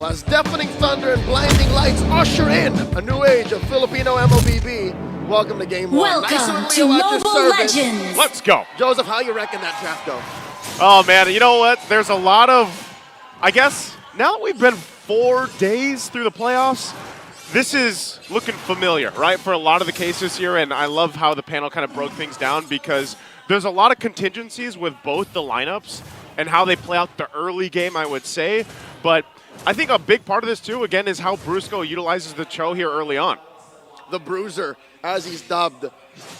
As deafening thunder and blinding lights usher in a new age of Filipino MOBB. Welcome to Game 1. Welcome to Mobile Legends. Let's go. Joseph, how you reckon that draft go? Oh, man, you know what? There's a lot of, I guess, now that we've been 4 days through the playoffs, this is looking familiar, right, for a lot of the cases here, and I love how the panel kind of broke things down because there's a lot of contingencies with both the lineups and how they play out the early game, I would say, but I think a big part of this, too, again, is how Brusco utilizes the Cho here early on. The Bruiser, as he's dubbed,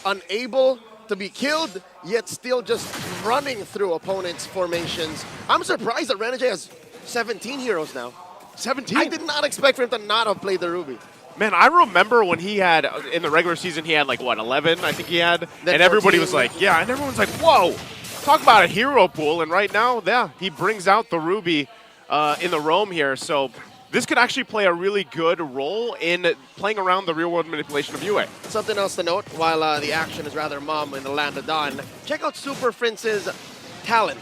unable to be killed, yet still just running through opponents' formations. I'm surprised that Renegade has 17 heroes now. 17? I did not expect for him to not have played the Ruby. Man, I remember when he had, in the regular season, he had like, what, 11, I think he had? Then and everybody 14. was like, yeah, and everyone's like, whoa, talk about a hero pool. And right now, yeah, he brings out the Ruby in the roam here. So this could actually play a really good role in playing around the real-world manipulation of UA. Something else to note, while the action is rather mum in the land of Dawn, check out Super Prince's talent.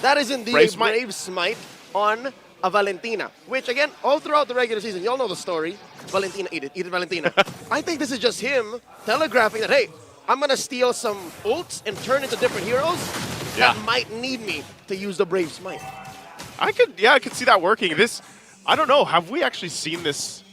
That is indeed Brave a Smite. Brave Smite on a Valentina, which again, all throughout the regular season, you all know the story. Valentina, eat it Valentina. I think this is just him telegraphing that, hey, I'm going to steal some ults and turn into different heroes that might need me to use the Brave Smite. I could see that working. This, I don't know, have we actually seen this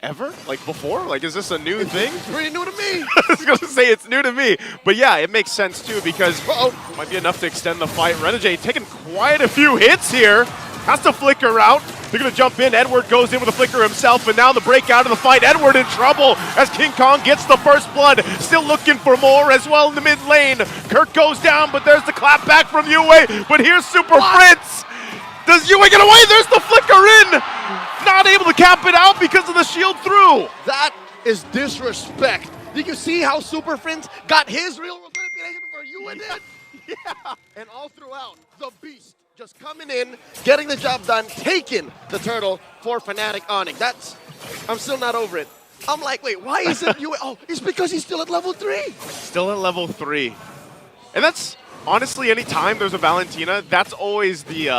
ever? Like before? Like, is this a new thing? It's pretty new to me. I was going to say it's new to me. But yeah, it makes sense too because it might be enough to extend the fight. Renegade taking quite a few hits here. Has to flicker out. They're going to jump in. Edward goes in with a flicker himself, and now the breakout of the fight. Edward in trouble as King Kong gets the first blood. Still looking for more as well in the mid lane. Kirk goes down, but there's the clap back from UA. But here's Super Prince. Does UA get away? There's the flicker in. Not able to cap it out because of the shield through. That is disrespect. Did you see how Super Prince got his real manipulation for UA did? Yeah. And all throughout, the beast just coming in, getting the job done, taking the turtle for Fnatic Onyx. I'm still not over it. I'm like, wait, why isn't UA? Oh, it's because he's still at level 3. Still at level 3. And that's, honestly, any time there's a Valentina, that's always the,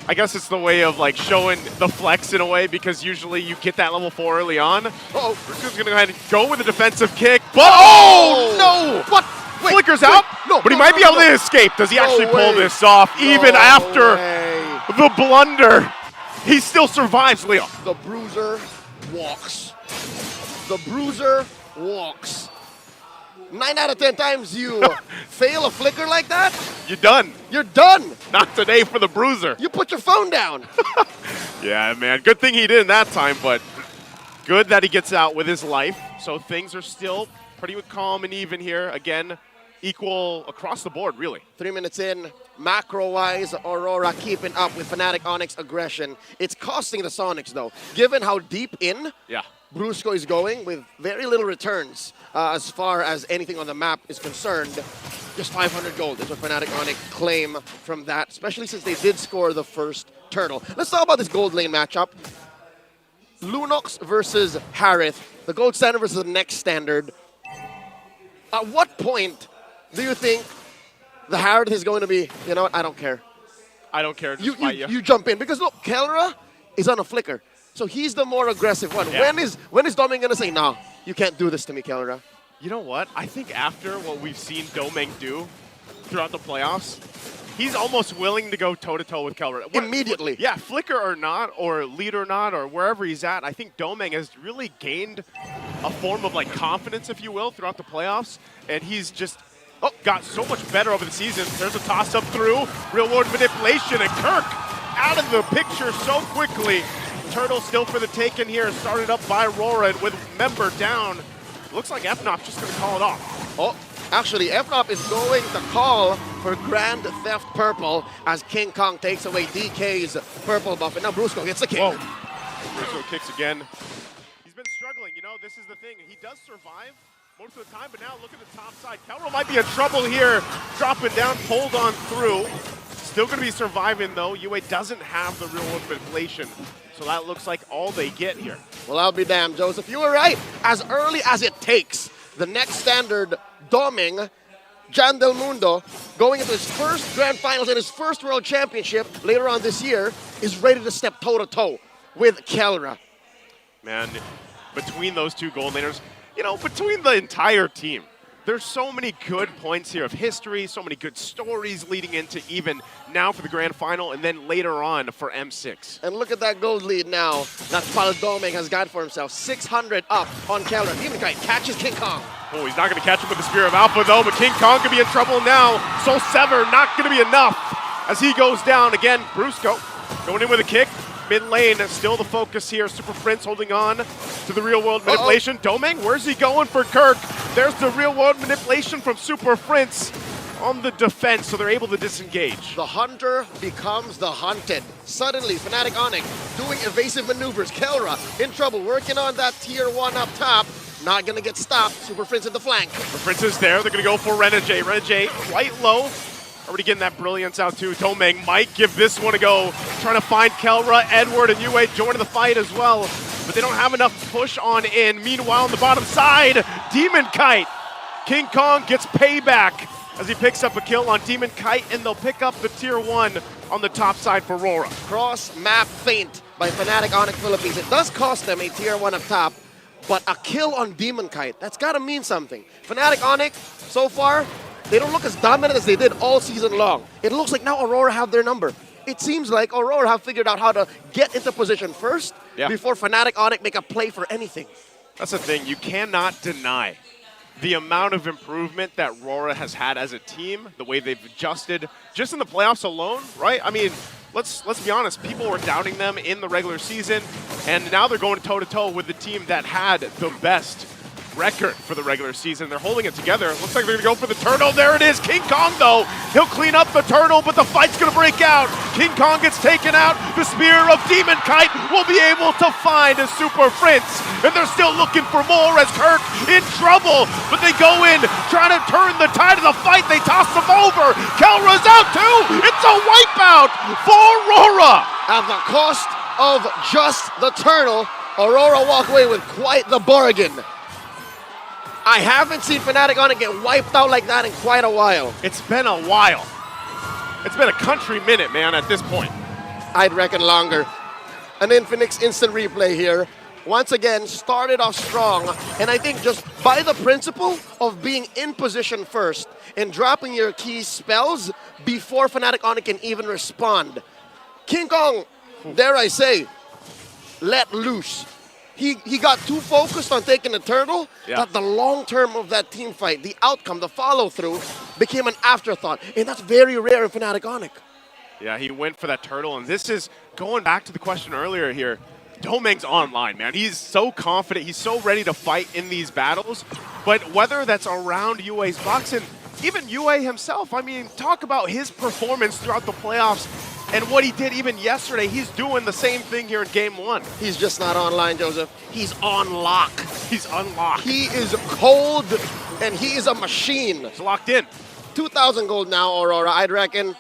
I guess it's the way of like showing the flex in a way because usually you get that level 4 early on. Brusco's going to go ahead and go with a defensive kick, but no! What? Wait, Flickers out, but he might be able to escape. Does he actually pull this off even after the blunder? He still survives, Leo. The Bruiser walks. The Bruiser walks. 9 out of 10 times you fail a flicker like that, You're done. you're done. Not today for the Bruiser. You put your phone down. Yeah, man. Good thing he didn't that time, but good that he gets out with his life. So things are still pretty calm and even here. Again, equal across the board, really. 3 minutes in, macro-wise, Aurora keeping up with Fnatic Onyx aggression. It's costing the Sonics, though. Given how deep in Brusco is going with very little returns as far as anything on the map is concerned, just 500 gold is what Fnatic Onyx claim from that, especially since they did score the first turtle. Let's talk about this gold lane matchup. Lunox versus Harith, the gold standard versus the next standard. At what point do you think the Harith is going to be, you know what, I don't care. I don't care. Just fight you. You jump in. Because look, Kelra is on a flicker. So he's the more aggressive one. Yeah. When is Doming going to say, no, you can't do this to me, Kelra? You know what? I think after what we've seen Domeng do throughout the playoffs, he's almost willing to go toe-to-toe with Kelra. Immediately. Yeah, flicker or not, or lead or not, or wherever he's at, I think Domeng has really gained a form of like confidence, if you will, throughout the playoffs. And he's just got so much better over the season. There's a toss-up through, real-world manipulation, and Kirk out of the picture so quickly. Turtle still for the taken here, started up by Aurora, and with member down, looks like Fnop just going to call it off. Oh, actually, Fnop is going to call for Grand Theft Purple as King Kong takes away DK's purple buff. And now Brusco gets the kick. Whoa. Brusco kicks again. He's been struggling, you know, this is the thing. He does survive most of the time, but now look at the top side. Kelro might be in trouble here, dropping down, pulled on through. Still going to be surviving, though. UA doesn't have the real-world manipulation, so that looks like all they get here. Well, I'll be damned, Joseph. You were right. As early as it takes, the next standard, Doming, Jan Del Mundo, going into his first Grand Finals and his first World Championship later on this year, is ready to step toe-to-toe with Kelra. Man, between those two gold laners, you know, between the entire team, there's so many good points here of history, so many good stories leading into even now for the Grand Final and then later on for M6. And look at that gold lead now that Doming has got for himself. 600 up on Kelra. Demon Kite catches King Kong. Oh, he's not going to catch him with the Spear of Alpha, though, but King Kong could be in trouble now. Soul Sever not going to be enough as he goes down. Again, Brusco going in with a kick. Mid lane, still the focus here. Super Prince holding on to the real-world manipulation. Doming, where's he going for Kirk? There's the real-world manipulation from Super Prince on the defense, so they're able to disengage. The hunter becomes the hunted. Suddenly, Fnatic Onyx doing evasive maneuvers. Kelra in trouble, working on that tier 1 up top. Not gonna get stopped. Super Prince at the flank. The Prince is there. They're gonna go for Renegade. Renegade quite low. Already getting that brilliance out too. Doming might give this one a go. Trying to find Kelra, Edward, and Yue joining the fight as well. But they don't have enough push on in. Meanwhile, on the bottom side, Demon Kite. King Kong gets payback as he picks up a kill on Demon Kite, and they'll pick up the tier 1 on the top side for Aurora. Cross-map feint by Fnatic Onyx Philippines. It does cost them a tier 1 up top, but a kill on Demon Kite, that's gotta mean something. Fnatic Onyx, so far, they don't look as dominant as they did all season long. It looks like now Aurora have their number. It seems like Aurora have figured out how to get into position first before Fnatic Onyx make a play for anything. That's the thing, you cannot deny the amount of improvement that Aurora has had as a team, the way they've adjusted just in the playoffs alone, right? I mean, let's be honest, people were doubting them in the regular season, and now they're going toe-to-toe with the team that had the best record for the regular season. They're holding it together. Looks like they're gonna go for the turtle. There it is. King Kong, though, he'll clean up the turtle, but the fight's gonna break out. King Kong gets taken out. The Spear of Demon Kite will be able to find a Super Prince, and they're still looking for more as Kirk in trouble, but they go in trying to turn the tide of the fight. They toss him over. Kelra's out too. It's a wipeout for Aurora. At the cost of just the turtle, Aurora walk away with quite the bargain. I haven't seen Fnatic Onyx get wiped out like that in quite a while. It's been a while. It's been a country minute, man, at this point. I'd reckon longer. An Infinix instant replay here. Once again, started off strong, and I think just by the principle of being in position first and dropping your key spells before Fnatic Onyx can even respond. King Kong, dare I say, let loose. He got too focused on taking the turtle that the long term of that team fight, the outcome, the follow-through, became an afterthought. And that's very rare in Fnatic Onyx. Yeah, he went for that turtle, and this is going back to the question earlier here. Doming's online, man. He's so confident. He's so ready to fight in these battles. But whether that's around Yue's box, and even Yue himself, I mean, talk about his performance throughout the playoffs and what he did even yesterday. He's doing the same thing here in Game 1. He's just not online, Joseph. He's on lock. He's unlocked. He is cold, and he is a machine. He's locked in. 2,000 gold now, Aurora. I'd reckon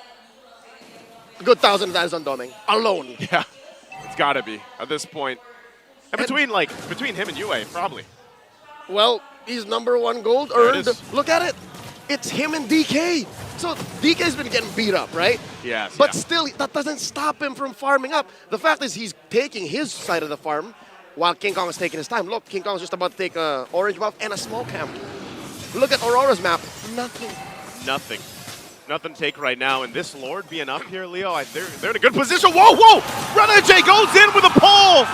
a good 1,000 of that is on Doming. Alone. Yeah, it's got to be at this point. And between him and Yue, probably. Well, he's #1 gold earned. Look at it. It's him and DK. So DK's been getting beat up, right? Yes. But still, that doesn't stop him from farming up. The fact is he's taking his side of the farm while King Kong is taking his time. Look, King Kong's just about to take a orange buff and a smoke camp. Look at Aurora's map. Nothing. Nothing. Nothing to take right now. And this Lord being up here, Leo, they're in a good position. Whoa, whoa! Renegade goes in with a pull!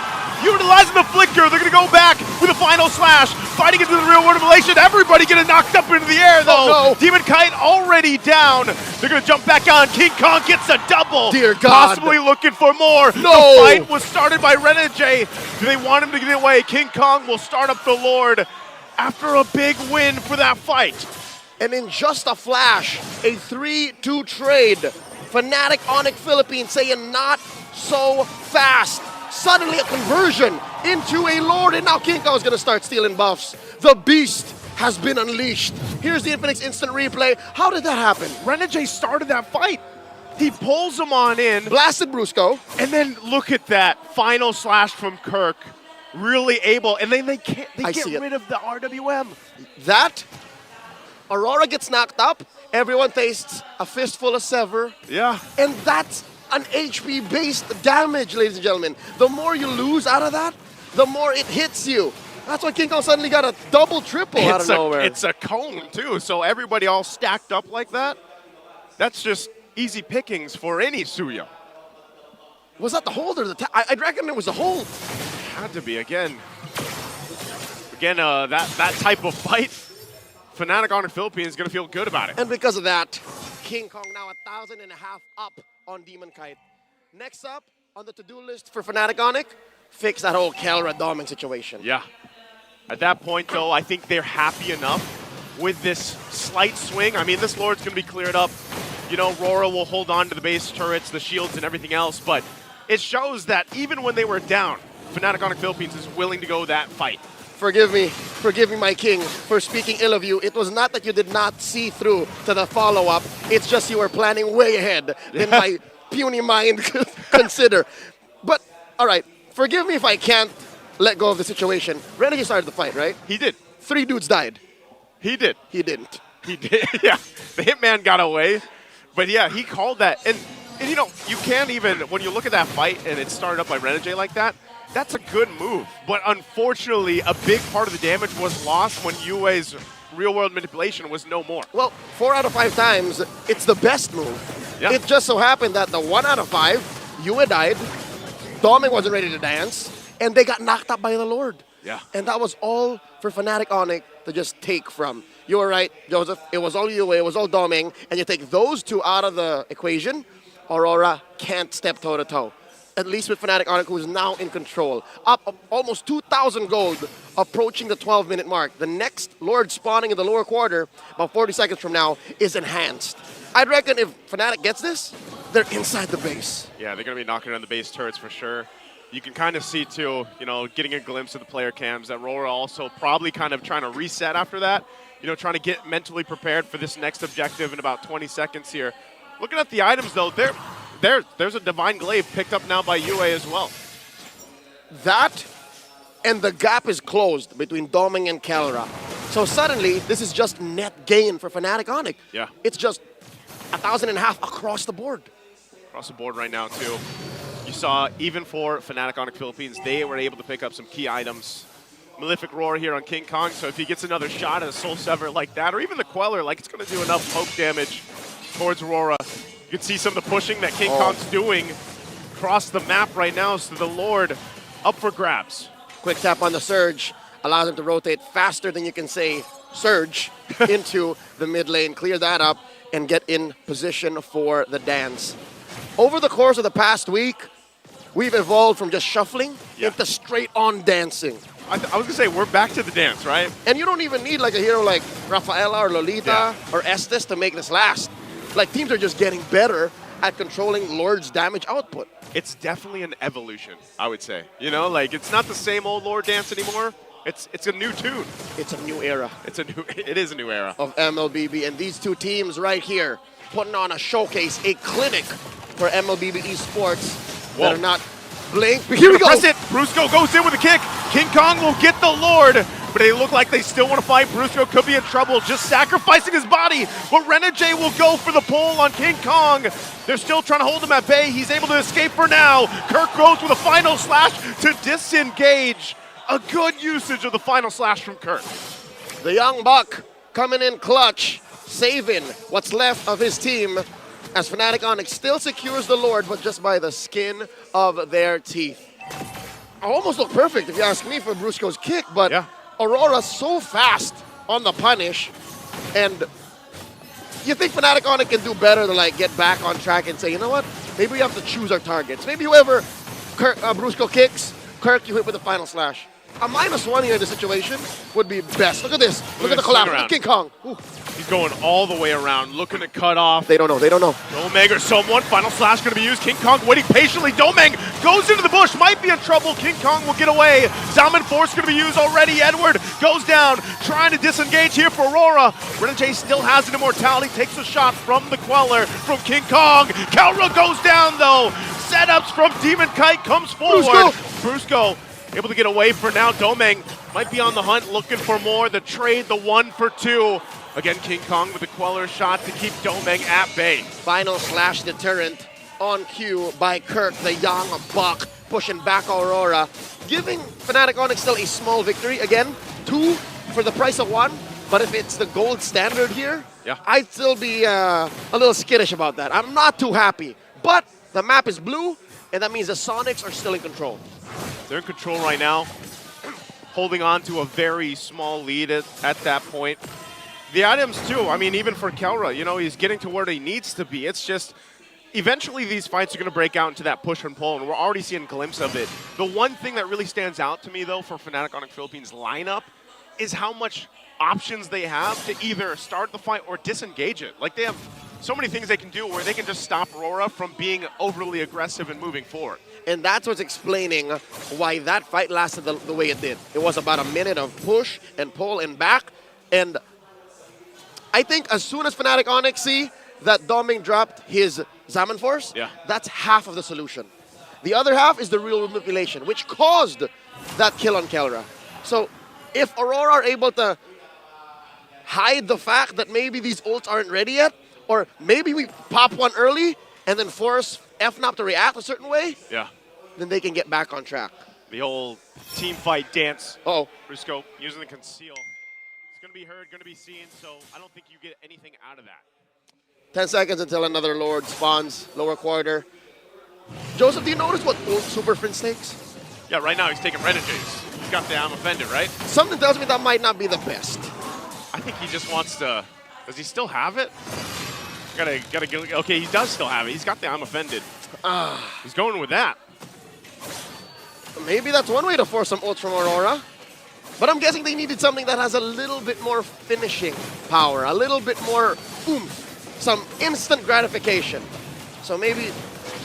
Utilizing the flicker, they're gonna go back with a final slash, fighting into the real world emulation. Everybody getting knocked up into the air though. Oh, no. Demon Kite already down. They're gonna jump back on. King Kong gets a double. Dear God. Possibly looking for more. No. The fight was started by Renegade. Do they want him to get away? King Kong will start up the Lord after a big win for that fight. And in just a flash, a 3-2 trade. Fnatic Onyx Philippines saying not so fast. Suddenly a conversion into a Lord, and now King Kong is going to start stealing buffs. The beast has been unleashed. Here's the Infinix instant replay. How did that happen? Renegade started that fight. He pulls him on in. Blasted Brusco. And then look at that final slash from Kirk. Really able, and then they get rid of the RWM. That, Aurora gets knocked up, everyone tastes a fistful of Sever. Yeah. And that's an HP-based damage, ladies and gentlemen. The more you lose out of that, the more it hits you. That's why King Kong suddenly got a double, triple out of nowhere. It's a cone, too, so everybody all stacked up like that, that's just easy pickings for any Suyo. Was that the hold or the tap? I reckon it was the hold. Had to be, again, that type of fight, Fnatic Onyx Philippines is going to feel good about it. And because of that, King Kong now 1,500 up on Demon Kite. Next up on the to-do list for Fnatic Onyx, fix that whole Kelra doming situation. Yeah. At that point, though, I think they're happy enough with this slight swing. I mean, this Lord's going to be cleared up. You know, Aurora will hold on to the base turrets, the shields, and everything else, but it shows that even when they were down, Fnatic Onyx Philippines is willing to go that fight. Forgive me, my king, for speaking ill of you. It was not that you did not see through to the follow-up. It's just you were planning way ahead than my puny mind could consider. But, all right, forgive me if I can't let go of the situation. Renegade started the fight, right? He did. 3 dudes died. He did. He didn't. He did. Yeah, the Hitman got away. But yeah, he called that. And you know, you can't even, when you look at that fight and it started up by Renegade like that, that's a good move. But unfortunately, a big part of the damage was lost when Yue's real-world manipulation was no more. Well, 4 out of 5 times, it's the best move. Yeah. It just so happened that the 1 out of 5, Yue died, Doming wasn't ready to dance, and they got knocked up by the Lord. Yeah. And that was all for Fnatic Onyx to just take from. You were right, Joseph. It was all Yue, it was all Doming, and you take those 2 out of the equation, Aurora can't step toe-to-toe. At least with Fnatic Onyx, who is now in control. Up almost 2,000 gold, approaching the 12-minute mark. The next Lord spawning in the lower quarter, about 40 seconds from now, is enhanced. I'd reckon if Fnatic gets this, they're inside the base. Yeah, they're going to be knocking around the base turrets for sure. You can kind of see, too, you know, getting a glimpse of the player cams, that Aurora also probably kind of trying to reset after that. You know, trying to get mentally prepared for this next objective in about 20 seconds here. Looking at the items, though, there's a Divine Glaive picked up now by Yue as well. That, and the gap is closed between Doming and Kelra. So suddenly, this is just net gain for Fnatic Onyx. Yeah. It's just 1,500 across the board. Across the board right now, too. You saw, even for Fnatic Onyx Philippines, they were able to pick up some key items. Malefic Roar here on King Kong, so if he gets another shot at a Soul Sever like that, or even the Queller, like, it's going to do enough poke damage towards Aurora. You can see some of the pushing that King Kong's doing across the map right now, so the Lord up for grabs. Quick tap on the Surge allows him to rotate faster than you can say Surge into the mid lane, clear that up, and get in position for the dance. Over the course of the past week, we've evolved from just shuffling into straight-on dancing. I was going to say, we're back to the dance, right? And you don't even need like a hero like Rafaela or Lolita or Estes to make this last. Like, teams are just getting better at controlling Lord's damage output. It's definitely an evolution, I would say. You know, like, it's not the same old Lord dance anymore. It's a new tune. It's a new era. It is a new era. Of MLBB. And these 2 teams right here putting on a showcase, a clinic for MLBB esports that are not blink. Here we go. Press it. Brusco goes in with a kick. King Kong will get the Lord, but they look like they still want to fight. Brusco could be in trouble, just sacrificing his body. But Renegade will go for the pull on King Kong. They're still trying to hold him at bay. He's able to escape for now. Kirk goes with a final slash to disengage. A good usage of the final slash from Kirk. The young buck coming in clutch, saving what's left of his team as Fnatic Onyx still secures the Lord, but just by the skin of their teeth. Almost looked perfect, if you ask me, for Brusco's kick, but Aurora's so fast on the punish, and you think Fnatic Onyx can do better to like get back on track and say, you know what, maybe we have to choose our targets. Maybe whoever Brusco kicks, Kirk, you hit with the final slash. A -1 here in this situation would be best. Look at this. Look at the collapse. Look at King Kong. Ooh. He's going all the way around, looking to cut off. They don't know. They don't know. Domeng or someone. Final slash going to be used. King Kong waiting patiently. Domeng goes into the bush. Might be in trouble. King Kong will get away. Salmon Force going to be used already. Edward goes down, trying to disengage here for Aurora. Renegade still has an immortality. Takes a shot from the Queller from King Kong. Kelra goes down, though. Setups from Demon Kite comes forward. Brusco able to get away for now. Domeng might be on the hunt, looking for more. The trade, the 1 for 2. Again, King Kong with the Queller shot to keep Domeng at bay. Final slash deterrent on cue by Kirk, the young buck, pushing back Aurora, giving Fnatic Onyx still a small victory. Again, 2 for the price of 1, but if it's the gold standard here, I'd still be a little skittish about that. I'm not too happy, but the map is blue, and that means the Sonics are still in control. They're in control right now, holding on to a very small lead at that point. The items too, I mean, even for Kelra, you know, he's getting to where he needs to be. It's just, eventually these fights are going to break out into that push and pull, and we're already seeing a glimpse of it. The one thing that really stands out to me, though, for Fnatic Onyx Philippines lineup is how much options they have to either start the fight or disengage it. Like, they have so many things they can do where they can just stop Aurora from being overly aggressive and moving forward. And that's what's explaining why that fight lasted the way it did. It was about a minute of push and pull and back, and I think as soon as Fnatic Onyx see that Domeng dropped his Zaman Force, that's half of the solution. The other half is the real manipulation, which caused that kill on Kelra. So if Aurora are able to hide the fact that maybe these ults aren't ready yet, or maybe we pop one early and then force Fnop to react a certain way, then they can get back on track. The old team fight dance. Uh-oh. Brusco using the conceal. It's going to be heard, going to be seen, so I don't think you get anything out of that. 10 seconds until another Lord spawns, lower quarter. Joseph, do you notice what ult Super Prince takes? Yeah, right now he's taking Renegade's. He's got the I'm offended, right? Something tells me that might not be the best. I think he just wants to. Does he still have it? Gotta get. Okay, he does still have it. He's got the I'm offended. He's going with that. Maybe that's one way to force some ults from Aurora. But I'm guessing they needed something that has a little bit more finishing power, a little bit more oomph, some instant gratification. So maybe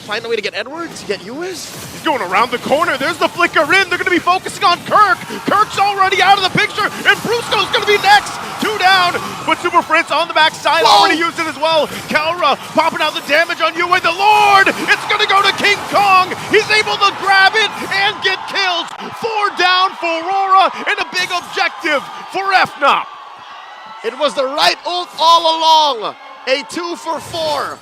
find a way to get Edwards, get US. He's going around the corner. There's the flicker in. They're going to be focusing on Kirk. Kirk's already out of the picture, and Brusco's going to be next. 2 down, but Super Prince on the backside already used it as well. Kelra popping out the damage on Yue. The Lord, it's going to go to King Kong. He's able to grab it and get kills. 4 down for Aurora, and a big objective for Fnop. It was the right ult all along. A 2 for 4.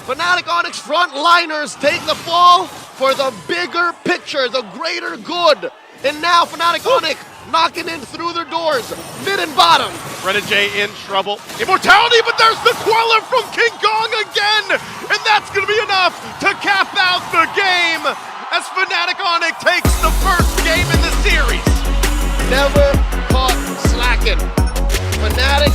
Fnatic Onyx frontliners take the fall for the bigger picture, the greater good. And now Fnatic Onyx knocking in through their doors, mid and bottom. Renegade in trouble. Immortality, but there's the Queller from King Kong again! And that's gonna be enough to cap out the game as Fnatic Onyx takes the first game in the series. Never caught slacking. Fnatic